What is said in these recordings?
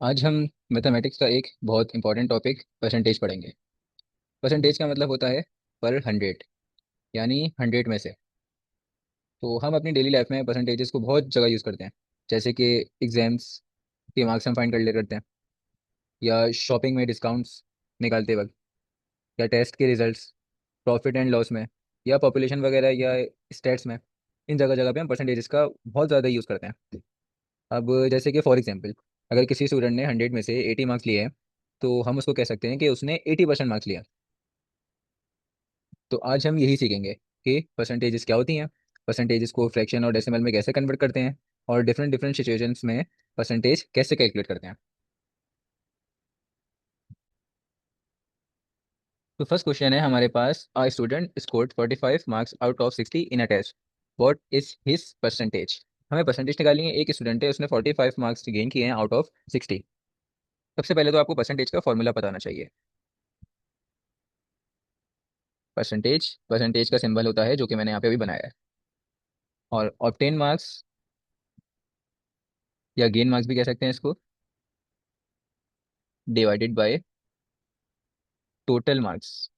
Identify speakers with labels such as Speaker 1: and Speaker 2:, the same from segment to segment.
Speaker 1: आज हम मैथमेटिक्स का एक बहुत इंपॉर्टेंट टॉपिक परसेंटेज पढ़ेंगे। परसेंटेज का मतलब होता है पर हंड्रेड, यानी हंड्रेड में से। तो हम अपनी डेली लाइफ में परसेंटेजेस को बहुत जगह यूज़ करते हैं, जैसे कि एग्जाम्स के मार्क्स हम फाइंड कर ले करते हैं, या शॉपिंग में डिस्काउंट्स निकालते वक्त, या टेस्ट के रिजल्ट्स, प्रॉफिट एंड लॉस में, या पॉपुलेशन वगैरह, या स्टेट्स में। इन जगह जगह पे हम परसेंटेजेस का बहुत ज़्यादा यूज़ करते हैं। अब जैसे कि फॉर एग्जांपल, अगर किसी स्टूडेंट ने हंड्रेड में से 80 मार्क्स लिए हैं, तो हम उसको कह सकते हैं कि उसने 80% मार्क्स लिया। तो आज हम यही सीखेंगे कि परसेंटेजेस क्या होती हैं, परसेंटेजेस को फ्रैक्शन और डेसिमल में कैसे कन्वर्ट करते हैं, और डिफरेंट डिफरेंट सिचुएशंस में परसेंटेज कैसे कैलकुलेट करते हैं। तो फर्स्ट क्वेश्चन है हमारे पास, a student scored 45 marks out of 60 in a test, what is his percentage. हमें परसेंटेज निकालनी है। एक स्टूडेंट है, उसने 45 मार्क्स गेन किए हैं आउट ऑफ 60। सबसे पहले तो आपको परसेंटेज का फॉर्मूला बताना चाहिए। परसेंटेज परसेंटेज का सिंबल होता है जो कि मैंने यहाँ पे अभी बनाया है। और ऑब्टेन मार्क्स, या गेन मार्क्स भी कह सकते हैं इसको, divided by total marks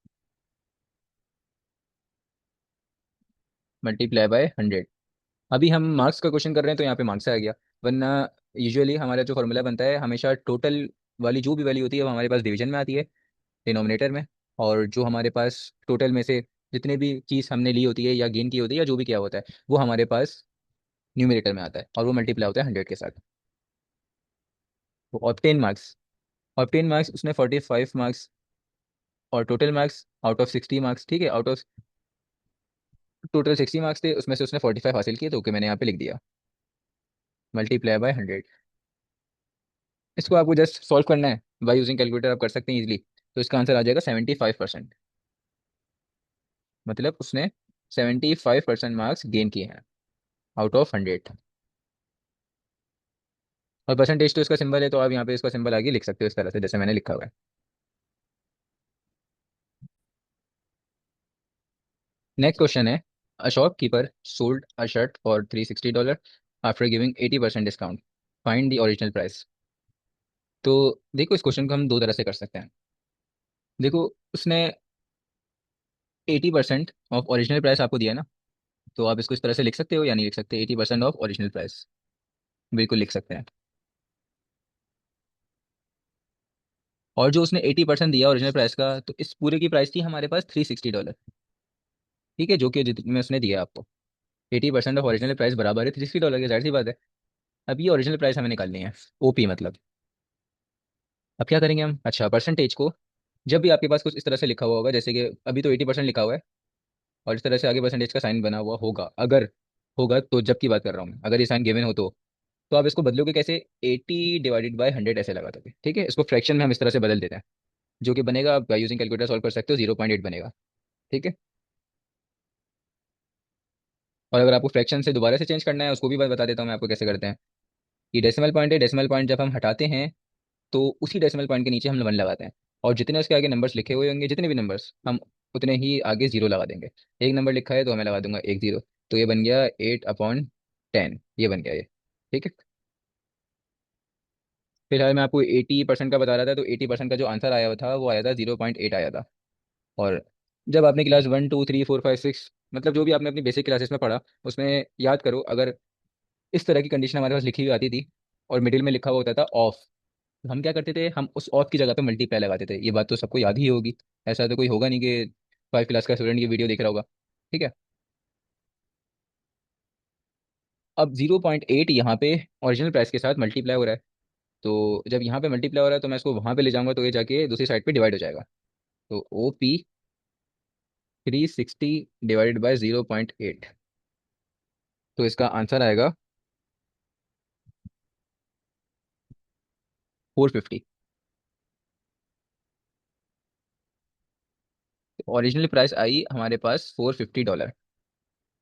Speaker 1: multiply by hundred. अभी हम मार्क्स का क्वेश्चन कर रहे हैं तो यहाँ पे मार्क्स आ गया, वरना यूजुअली हमारा जो फॉर्मूला बनता है हमेशा टोटल वाली जो भी वैल्यू होती है वो हमारे पास डिवीजन में आती है, डिनोमिनेटर में। और जो हमारे पास टोटल में से जितने भी चीज़ हमने ली होती है या गेन की होती है या जो भी किया होता है, वो हमारे पास न्यूमिनेटर में आता है और वो मल्टीप्लाई होता है हंड्रेड के साथ। वो ऑब्टेन मार्क्स, ऑब्टेन मार्क्स उसने 45 मार्क्स, और total marks out of 60 marks, ठीक है, आउट ऑफ टोटल 60 मार्क्स थे, उसमें से उसने 45 हासिल किए, तो ओके मैंने यहाँ पे लिख दिया, मल्टीप्लाई बाय हंड्रेड। इसको आपको जस्ट सॉल्व करना है, बाय यूजिंग कैलकुलेटर आप कर सकते हैं इजीली। तो इसका आंसर आ जाएगा 75%। मतलब उसने 75% मार्क्स गेन किए हैं आउट ऑफ हंड्रेड। और परसेंटेज तो इसका सिंबल है, तो आप यहाँ पे इसका सिंबल आगे लिख सकते हो इस तरह से जैसे मैंने लिखा हुआ है। नेक्स्ट क्वेश्चन है, a shopkeeper sold a shirt for $360 after giving 80% discount, find the original price. तो देखो, इस क्वेश्चन को हम दो तरह से कर सकते हैं। देखो, उसने 80% ऑफ ओरिजिनल प्राइस आपको दिया ना, तो आप इसको इस तरह से लिख सकते हो या नहीं लिख सकते, 80% ऑफ ओरिजिनल प्राइस। बिल्कुल लिख सकते हैं। और जो उसने 80% दिया ओरिजिनल प्राइस का, तो इस पूरे की प्राइस थी हमारे पास $360, ठीक है, जो कि जितने उसने दिया आपको। 80% ऑफ ओरिजिनल प्राइस बराबर है $360 की, जाहिर सी बात है। अब ये ओरिजिनल प्राइस हमें निकालनी है, ओपी मतलब। अब क्या करेंगे हम, अच्छा, परसेंटेज को जब भी आपके पास कुछ इस तरह से लिखा हुआ होगा, जैसे कि अभी तो 80% लिखा हुआ है, और इस तरह से आगे परसेंटेज का साइन बना हुआ होगा, अगर होगा तो, जब की बात कर रहा हूँ मैं, अगर ये साइन गिवन हो तो आप इसको बदलोगे कैसे, 80 डिवाइडेड बाय हंड्रेड ऐसे लगा दोगे, ठीक है। इसको फ्रैक्शन में हम इस तरह से बदल देते हैं, जो कि बनेगा, आप यूजिंग कैलकुलेटर सॉल्व कर सकते हो, 0.8 बनेगा, ठीक है। और अगर आपको फ्रैक्शन से दोबारा से चेंज करना है, उसको भी बता देता हूँ मैं आपको कैसे करते हैं। कि डेसिमल पॉइंट है, डेसिमल पॉइंट जब हम हटाते हैं तो उसी डेसिमल पॉइंट के नीचे हम वन लगाते हैं, और जितने उसके आगे नंबर्स लिखे हुए होंगे, जितने भी नंबर्स, हम उतने ही आगे जीरो लगा देंगे। एक नंबर लिखा है तो मैं लगा दूंगा एक जीरो, तो ये बन गया 8/10, ये बन गया ये, ठीक है। फिलहाल मैं आपको 80% का बता रहा था, तो 80% का जो आंसर आया था वो आया था 0.8 आया था। और जब आपने क्लास 1 2 3 4 5 6, मतलब जो भी आपने अपनी बेसिक क्लासेस में पढ़ा, उसमें याद करो, अगर इस तरह की कंडीशन हमारे पास लिखी हुई आती थी और मिडिल में लिखा हुआ होता था ऑफ, तो हम क्या करते थे, हम उस ऑफ की जगह पे मल्टीप्लाई लगाते थे। ये बात तो सबको याद ही होगी, ऐसा तो कोई होगा नहीं कि 5 क्लास का स्टूडेंट ये वीडियो देख रहा होगा, ठीक है। अब 0.8 यहाँ पे ओरिजिनल प्राइस के साथ मल्टीप्लाई हो रहा है, तो जब यहाँ पे मल्टीप्लाई हो रहा है तो मैं इसको वहाँ पे ले जाऊंगा, तो ये जाके दूसरी साइड पे डिवाइड हो जाएगा। तो OP 360 डिवाइडेड बाई 0.8, तो इसका आंसर आएगा 450। ओरिजिनल प्राइस आई हमारे पास $450।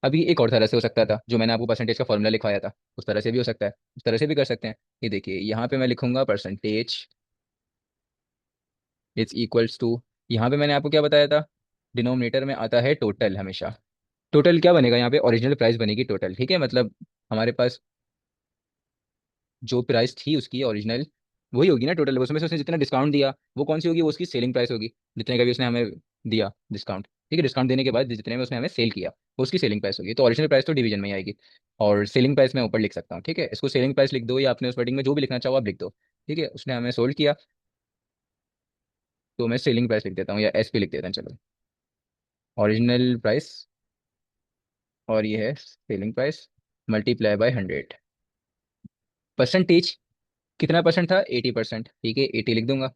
Speaker 1: अभी एक और तरह से हो सकता था, जो मैंने आपको परसेंटेज का फॉर्मूला लिखवाया था, उस तरह से भी हो सकता है, उस तरह से भी कर सकते हैं। ये देखिए, यहाँ पे मैं लिखूंगा परसेंटेज इज इक्वल्स टू, यहाँ पे मैंने आपको क्या बताया था, डिनोमिनेटर में आता है टोटल हमेशा। टोटल क्या बनेगा यहाँ पे, ओरिजिनल प्राइस बनेगी टोटल, ठीक है। मतलब हमारे पास जो प्राइस थी उसकी ओरिजिनल, वही होगी ना टोटल, उसमें से उसने जितना डिस्काउंट दिया वो कौन सी होगी, वो उसकी सेलिंग प्राइस होगी। जितने का भी उसने हमें दिया डिस्काउंट, ठीक है, डिस्काउंट देने के बाद जितने में उसने हमें सेल किया वो उसकी सेलिंग प्राइस होगी। तो ओरिजिनल प्राइस तो डिवीजन में ही आएगी, और सेलिंग प्राइस मैं ऊपर लिख सकता हूँ, ठीक है। इसको सेलिंग प्राइस लिख दो, या आपने उस वर्डिंग में जो भी लिखना चाहो आप लिख दो। ठीक है, उसने हमें सोल्ड किया, तो मैं सेलिंग प्राइस लिख देता हूँ, या एसपी लिख देता हूँ, चलो। ओरिजिनल प्राइस, और ये है selling price, multiply by 100। Percentage कितना परसेंट था, 80%, ठीक है, 80 लिख दूंगा।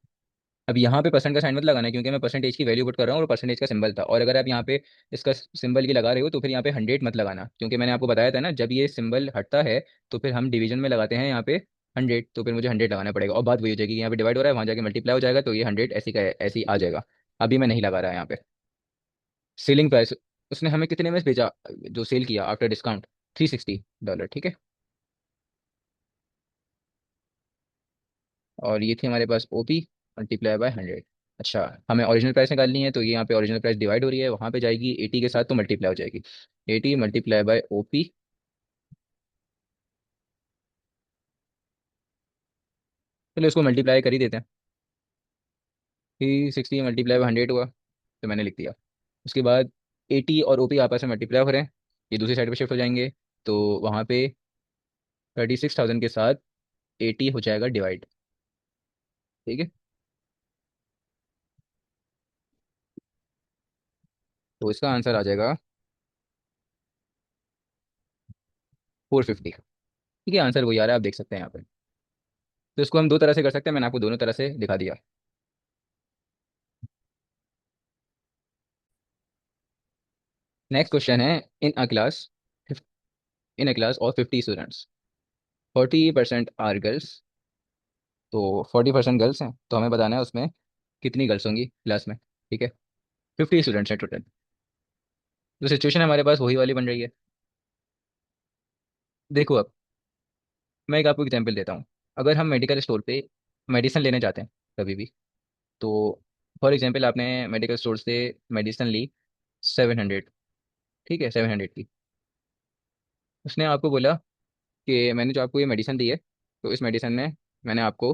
Speaker 1: अब यहाँ पे परसेंट का साइन मत लगाना है, क्योंकि मैं परसेंटेज की वैल्यू पुट कर रहा हूँ और परसेंटेज का सिंबल था। और अगर आप यहाँ पे इसका सिंबल की लगा रहे हो तो फिर यहाँ पे 100 मत लगाना, क्योंकि मैंने आपको बताया था ना, जब ये सिंबल हटता है तो फिर हम डिवीजन में लगाते हैं यहाँ पे 100, तो फिर मुझे 100 लगाना पड़ेगा। और बात वही हो जाएगी कि यहाँ पे डिवाइड हो रहा है, वहाँ जाके मल्टीप्लाई हो जाएगा, तो ये 100 ऐसी का ऐसी आ जाएगा। अभी मैं नहीं लगा रहा यहाँ पे। सेलिंग प्राइस, उसने हमें कितने में भेजा, जो सेल किया आफ्टर डिस्काउंट, $360, ठीक है। और ये थी हमारे पास ओपी, मल्टीप्लाई बाय 100। अच्छा, हमें ओरिजिनल प्राइस निकालनी है, तो ये यहाँ पे ओरिजिनल प्राइस डिवाइड हो रही है, वहाँ पे जाएगी 80 के साथ, तो मल्टीप्लाई हो जाएगी। 80 मल्टीप्लाई बाय ओपी, चलो इसको मल्टीप्लाई कर ही देते हैं। 360 मल्टीप्लाई बाय 100 हुआ, तो मैंने लिख दिया। उसके बाद 80 और ओपी आपस में मल्टीप्लाई हो रहे हैं, ये दूसरी साइड पे शिफ्ट हो जाएंगे, तो वहाँ पे 36,000 के साथ 80 हो जाएगा डिवाइड, ठीक है। तो इसका आंसर आ जाएगा 450, ठीक है। आंसर वही आ रहा है, आप देख सकते हैं यहाँ पे। तो इसको हम दो तरह से कर सकते हैं, मैंने आपको दोनों तरह से दिखा दिया। नेक्स्ट क्वेश्चन है, in a class in a class of 50 students, 40% are girls, तो 40% गर्ल्स हैं, तो हमें बताना है उसमें कितनी गर्ल्स होंगी क्लास में, ठीक है। 50 स्टूडेंट्स हैं टोटल। तो सिचुएशन हमारे पास वही वाली बन रही है। देखो अब मैं एक आपको एग्जांपल देता हूँ। अगर हम मेडिकल स्टोर पे मेडिसिन लेने जाते हैं कभी भी, तो फॉर एग्जांपल आपने मेडिकल स्टोर से मेडिसिन ली 700, ठीक है, 700 की। उसने आपको बोला कि मैंने जो आपको ये मेडिसिन दी है, तो इस मेडिसिन में मैंने आपको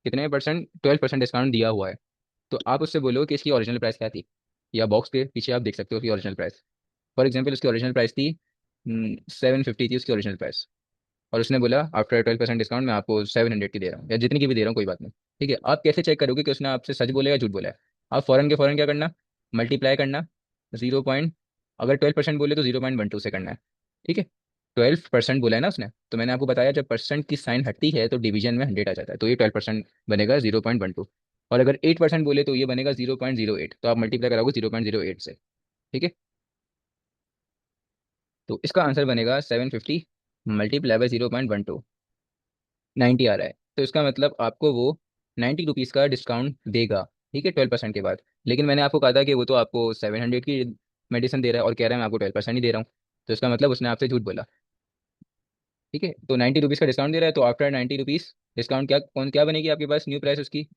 Speaker 1: कितने परसेंट, 12% डिस्काउंट दिया हुआ है। तो आप उससे बोलो कि इसकी ओरिजिनल प्राइस क्या थी, या बॉक्स के पीछे आप देख सकते हो उसकी ओरिजिनल प्राइस। फॉर एग्जाम्पल उसकी ओरिजिनल प्राइस थी 750 थी उसकी ओरिजिनल प्राइस, और उसने बोला आफ्टर 12% डिस्काउंट मैं आपको 700 की दे रहा हूँ, या जितनी की भी दे रहा हूँ, कोई बात नहीं। ठीक है, आप कैसे चेक करोगे कि उसने आपसे सच बोला या झूठ बोला है। आप फ़ौरन के फ़ौरन क्या करना, मल्टीप्लाई करना 0 अगर 12% बोले तो 0.12 से करना है, ठीक है। 12% बोला है ना उसने, तो मैंने आपको बताया जब परसेंट की साइन हटती है तो डिवीजन में 100 आ जाता है, तो ये 12% बनेगा 0.12। और अगर 8% बोले तो ये बनेगा 0.08, तो आप मल्टीप्लाई कराओगे 0.08 से, ठीक है। तो इसका आंसर बनेगा 750 मल्टीप्लाई बाय 0.12, 90 आ रहा है। तो इसका मतलब आपको वो 90 रुपीज़ का डिस्काउंट देगा, ठीक है, 12% के बाद। लेकिन मैंने आपको कहा था कि वो तो आपको 700 की मेडिसिन दे रहा है और कह रहा है मैं आपको 12% ही दे रहा हूँ, तो इसका मतलब उसने आपसे झूठ बोला, ठीक है। तो 90 रुपीज़ का डिस्काउंट दे रहा है, तो आफ्टर 90 रुपीज़ डिस्काउंट क्या बनेगी आपके पास न्यू प्राइस उसकी,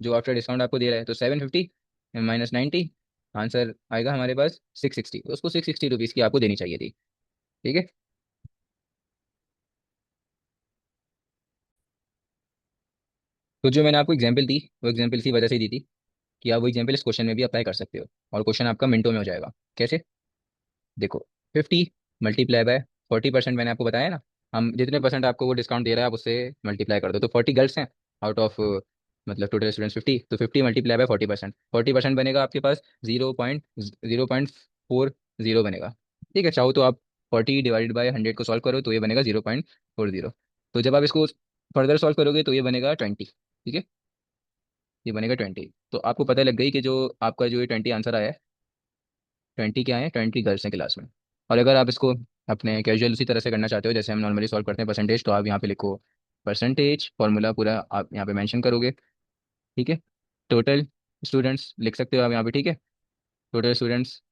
Speaker 1: जो आफ्टर डिस्काउंट आपको दे रहा है, तो 750 माइनस 90, आंसर आएगा हमारे पास 660। तो उसको 660 रुपीज़ की आपको देनी चाहिए थी, ठीक है। तो जो मैंने आपको एग्जाम्पल दी, वो एग्जाम्पल इसी वजह से दी थी कि आप वो एग्जाम्पल इस क्वेश्चन में भी अप्लाई कर सकते हो, और क्वेश्चन आपका मिनटों में हो जाएगा। कैसे, देखो, 50 मल्टीप्लाई बाय 40%, मैंने आपको बताया ना, हम जितने परसेंट आपको वो डिस्काउंट दे रहा है आप उससे मल्टीप्लाई कर दो। तो 40 गर्ल्स हैं आउट ऑफ, मतलब टोटल स्टूडेंट्स 50, तो 50 मल्टीप्लाई बाय 40%, 40% बनेगा आपके पास 0.040 बनेगा, ठीक है। चाहो तो आप 40 डिवाइडेड बाय 100 को सॉल्व करो, तो ये बनेगा 0.40। तो जब आप इसको फर्दर सॉल्व करोगे तो ये बनेगा 20, ठीक है, ये बनेगा 20। तो आपको पता लग गई कि जो आपका जो ये 20 आंसर आया है, 20 क्या है, 20 गर्ल्स हैं क्लास में। और अगर आप इसको अपने कैजुअल उसी तरह से करना चाहते हो जैसे हम नॉर्मली सॉल्व करते हैं परसेंटेज, तो आप यहाँ पे लिखो परसेंटेज, फॉर्मूला पूरा आप यहाँ पे मेंशन करोगे, ठीक है। टोटल स्टूडेंट्स लिख सकते हो आप यहाँ पे, ठीक है, टोटल स्टूडेंट्स।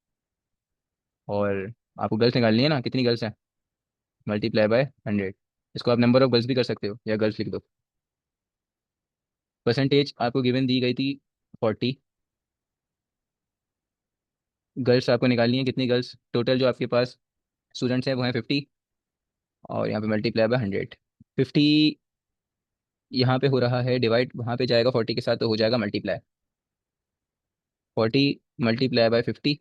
Speaker 1: और आपको गर्ल्स निकालनी है ना, कितनी गर्ल्स हैं, मल्टीप्लाई बाय 100। इसको आप नंबर ऑफ गर्ल्स भी कर सकते हो, या गर्ल्स लिख दो। परसेंटेज आपको गिवन दी गई थी 40, गर्ल्स आपको निकालनी है, कितनी गर्ल्स, टोटल जो आपके पास स्टूडेंट्स हैं वो हैं 50, और यहाँ पे मल्टीप्लाई बाय 100। 50 यहाँ पे हो रहा है डिवाइड, वहाँ पे जाएगा 40 के साथ तो हो जाएगा मल्टीप्लाई। 40 multiply by 50।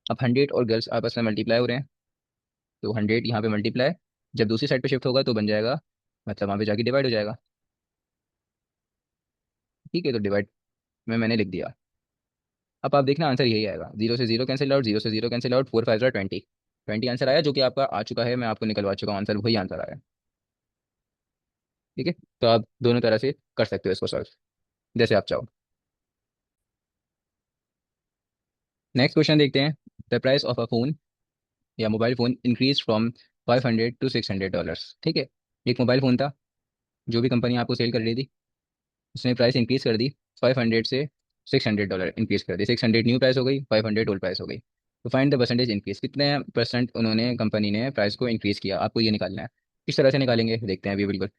Speaker 1: अब 100 और गर्ल्स आपस में मल्टीप्लाई हो रहे हैं, तो 100 यहाँ पे मल्टीप्लाई, जब दूसरी साइड पे शिफ्ट होगा तो बन जाएगा, मतलब वहाँ पे जाके डिवाइड हो जाएगा। ठीक है, तो डिवाइड में मैंने लिख दिया। अब आप देखना आंसर यही आएगा, जीरो से जीरो कैंसिल आउट, जीरो से जीरो कैंसिल आउट, 4 5 20। 20 आंसर आया, जो कि आपका आ चुका है, मैं आपको निकलवा चुका हूँ आंसर, वही आंसर आया। ठीक है, तो आप दोनों तरह से कर सकते हो इसको सॉल्व, जैसे आप चाहो। नेक्स्ट क्वेश्चन देखते हैं। The price of a phone या mobile phone increase from 500 to $600। ठीक है, एक मोबाइल फोन था, जो भी कंपनी आपको सेल कर रही थी, उसने प्राइस इंक्रीज कर दी, 500 से $600 इंक्रीज कर दी। 600 न्यू प्राइस हो गई, 500 ओल्ड प्राइस हो गई। तो फाइंड द परसेंटेज इंक्रीज, कितने परसेंट उन्होंने, कंपनी ने प्राइस को इंक्रीज किया, आपको ये निकालना है। किस तरह से निकालेंगे देखते हैं अभी, बिल्कुल।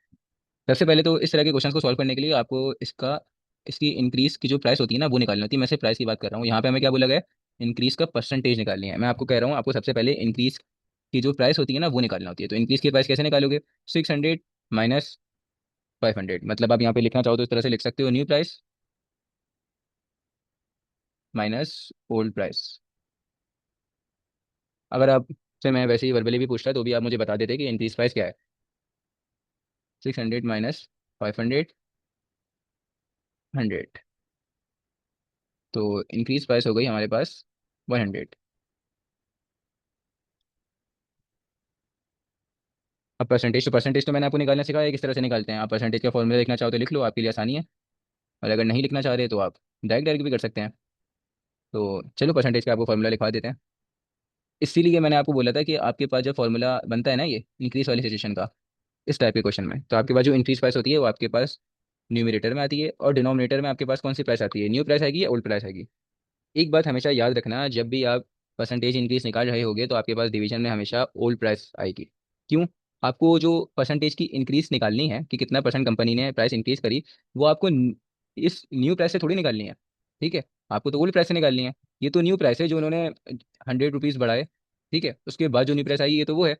Speaker 1: सबसे पहले तो इस तरह के क्वेश्चन को सॉल्व करने के लिए आपको इसका, इसकी इंक्रीज की जो प्राइस होती है ना वो निकालनी होती है। मैं सिर्फ प्राइस की बात कर रहा हूँ, यहाँ पे हमें क्या बोला गया है, इंक्रीज का परसेंटेज निकालनी है। मैं आपको कह रहा हूँ, आपको सबसे पहले इंक्रीज की जो प्राइस होती है ना वो निकालना होती है। तो इंक्रीज की प्राइस कैसे निकालोगे, 600 माइनस 500, मतलब आप यहाँ पे लिखना चाहो तो इस तरह से लिख सकते हो, new price minus old price. अगर आप से मैं वैसे ही वर्बली भी पूछता तो भी आप मुझे बता देते कि इंक्रीज प्राइस क्या है। 600 माइनस 500, 100। तो इंक्रीज प्राइस हो गई हमारे पास 100। अब परसेंटेज तो मैंने आपको निकालना सिखाया है, किस तरह से निकालते हैं। आप परसेंटेज का फॉर्मूला देखना चाहो तो लिख लो, आपके लिए आसानी है। और अगर नहीं लिखना चाह रहे तो आप डायरेक्ट डायरेक्ट भी कर सकते हैं। तो चलो परसेंटेज का आपको फॉर्मूला लिखवा देते हैं। इसीलिए मैंने आपको बोला था कि आपके पास जब फॉर्मूला बनता है ना ये इंक्रीज वाली सिचुएशन का, इस टाइप के क्वेश्चन में, तो आपके पास जो इंक्रीज प्राइस होती है वो आपके पास न्यूमरेटर में आती है, और डिनोमिनेटर में आपके पास कौन सी प्राइस आती है, न्यू प्राइस आएगी या ओल्ड प्राइस आएगी। एक बात हमेशा याद रखना, जब भी आप परसेंटेज इंक्रीज निकाल रहे होगे तो आपके पास डिवीजन में हमेशा ओल्ड प्राइस आएगी। क्यों, आपको जो परसेंटेज की इंक्रीज निकालनी है कि कितना परसेंट कंपनी ने प्राइस इंक्रीज करी, वो आपको इस न्यू प्राइस से थोड़ी निकालनी है। ठीक है, आपको तो ओल्ड प्राइस से निकालनी है। ये तो न्यू प्राइस है जो उन्होंने 100 रुपीज़ बढ़ाए। ठीक है, उसके बाद जो न्यू प्राइस आई ये तो वो है।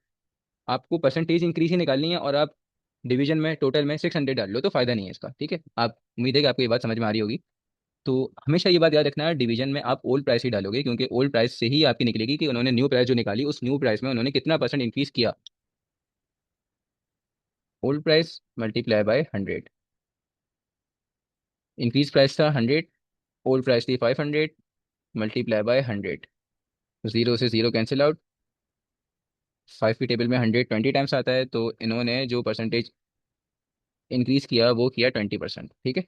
Speaker 1: आपको परसेंटेज इंक्रीज ही निकालनी है, और आप डिवीजन में टोटल में 600 डाल लो तो फायदा नहीं है इसका। ठीक है, आप, उम्मीद है कि आपको ये बात समझ में आ रही होगी। तो हमेशा ये बात याद रखना है, डिवीजन में आप ओल्ड प्राइस ही डालोगे, क्योंकि ओल्ड प्राइस से ही आपकी निकलेगी कि उन्होंने न्यू प्राइस जो निकाली उस न्यू प्राइस में उन्होंने कितना परसेंट इंक्रीज किया। Old price multiply by 100। Increase price था 100, ओल्ड प्राइस थी 500, मल्टीप्लाई बाय 100। जीरो से जीरो कैंसिल आउट, 5 की टेबल में 100 20 टाइम्स आता है, तो इन्होंने जो परसेंटेज इंक्रीज किया वो किया 20%। ठीक है,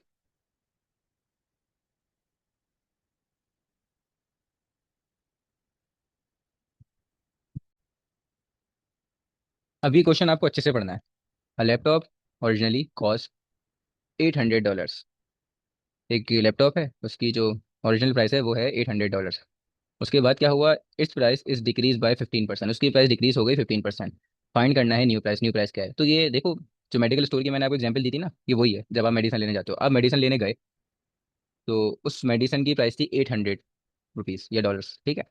Speaker 1: अभी क्वेश्चन आपको अच्छे से पढ़ना है। A laptop originally cost $800। एक लैपटॉप है, उसकी जो ओरिजिनल प्राइस है वो है $800। उसके बाद क्या हुआ, it's price is decrease by 15%, उसकी प्राइस डिक्रीज हो गई 15%। फाइंड करना है न्यू प्राइस, न्यू प्राइस क्या है। तो ये देखो, जो मेडिकल स्टोर की मैंने आपको एग्जांपल दी थी ना, ये वही है। जब आप मेडिसिन लेने जाते हो, आप मेडिसिन लेने गए, तो उस मेडिसिन की प्राइस थी $800 या डॉलर्स। ठीक है,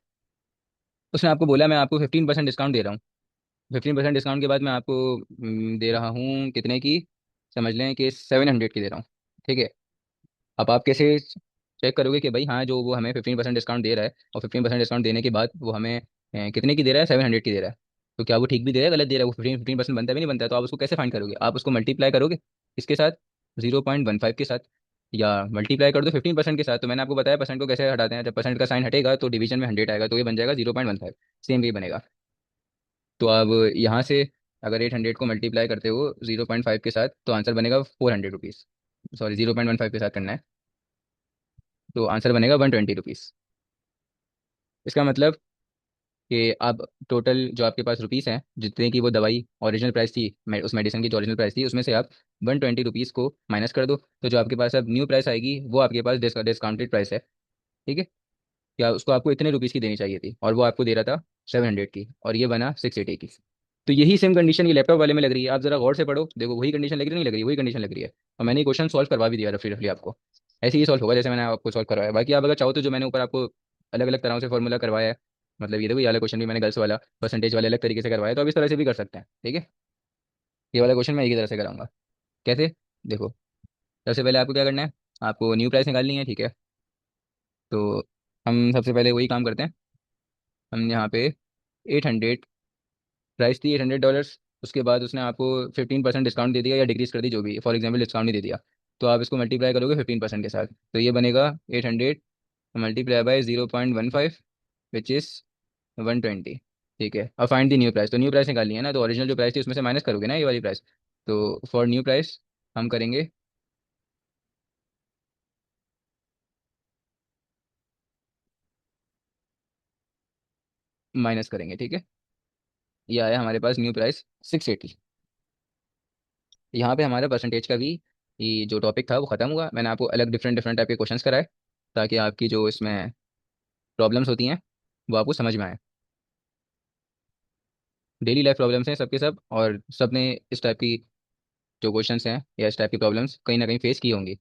Speaker 1: उसने आपको बोला मैं आपको 15% डिस्काउंट दे रहा हूँ। 15% डिस्काउंट के बाद मैं आपको दे रहा हूँ कितने की, समझ लें कि 700 की दे रहा हूँ। ठीक है, अब आप कैसे चेक करोगे कि भाई हाँ, जो वो हमें 15% डिस्काउंट दे रहा है, और 15% डिस्काउंट देने के बाद वो हमें कितने की दे रहा है, 700 की दे रहा है, तो क्या वो ठीक भी दे रहा है गलत दे रहा है, वो 15% बनता है भी नहीं बनता है। तो आप उसको कैसे फाइंड करोगे, आप उसको मल्टीप्लाई करोगे इसके साथ, 0.15 के साथ, या मल्टीप्लाई कर दो 15% के साथ। तो मैंने आपको बताया परसेंट को कैसे हटाते हैं, जब परसेंट का साइन हटेगा तो डिवीजन में 100 आएगा, तो ये बन जाएगा 0.15। सेम ये बनेगा। तो अब यहाँ से अगर 800 को मल्टीप्लाई करते हो 0.5 के साथ तो आंसर बनेगा 400 रुपीज़। सॉरी, 0.15 के साथ करना है, तो आंसर बनेगा 120 रुपीज़। इसका मतलब कि आप टोटल जो आपके पास रुपीस हैं, जितने की वो दवाई ओरिजिनल प्राइस थी, उस मेडिसिन की जो ओरिजिनल प्राइस थी, उसमें से आप 120 रुपीज़ को माइनस कर दो, तो जो आपके पास अब न्यू प्राइस आएगी वो आपके पास डिस्काउंटेड प्राइस है। ठीक है, क्या उसको आपको इतने रुपीज़ की देनी चाहिए थी, और वो आपको दे रहा था 700 की, और ये बना 680 की। तो यही सेम कंडीशन ये लैपटॉप वाले में लग रही है। आप जरा गौर से पढ़ो, देखो वही कंडीशन लग रही नहीं लग रही, वही कंडीशन लग रही है। और मैंने ये क्वेश्चन सॉल्व करवा भी दिया रफली रफली आपको। ऐसे ही सॉल्व होगा जैसे मैंने आपको सॉल्व करवाया। बाकी आप अगर चाहो तो जो मैंने ऊपर आपको अलग अलग तरह से फॉर्मूला करवाया है, मतलब ये देखो, ये वाला क्वेश्चन भी मैंने गर्ल्स वाला परसेंटेज वाले अलग तरीके से करवाया, तो अब इस तरह से भी कर सकते हैं, ठीक है। ये वाला क्वेश्चन मैं एक ही तरह से कराऊंगा। कैसे? देखो, सबसे पहले आपको क्या करना है, आपको न्यू प्राइस निकालनी है, ठीक है। तो हम सबसे पहले वही काम करते हैं। हम यहाँ पे 800 प्राइस थी, $800। उसके बाद उसने आपको 15% डिस्काउंट दे दिया या डिक्रीज कर दी, जो भी, फॉर एग्जाम्पल डिस्काउंट नहीं दे दिया। तो आप इसको मल्टीप्लाई करोगे 15% के साथ, तो ये बनेगा 800 मल्टीप्लाई बाय 0.15, विच इज़ 120। ठीक है, अब फाइंड दी न्यू प्राइस। तो न्यू प्राइस निकालनी है ना, तो ओरिजिनल जो प्राइस थी उसमें से माइनस करोगे ना ये वाली प्राइस। तो फॉर न्यू प्राइस हम करेंगे, माइनस करेंगे, ठीक है। ये आया हमारे पास न्यू प्राइस 680। यहाँ पे हमारा परसेंटेज का भी ये जो टॉपिक था वो खत्म हुआ। मैंने आपको अलग डिफरेंट डिफरेंट टाइप के क्वेश्चंस कराए, ताकि आपकी जो इसमें प्रॉब्लम्स होती हैं वो आपको समझ में आए। डेली लाइफ प्रॉब्लम्स हैं सबके सब, और सब ने इस टाइप की जो क्वेश्चंस हैं या इस टाइप की प्रॉब्लम्स कहीं ना कहीं फेस की होंगी।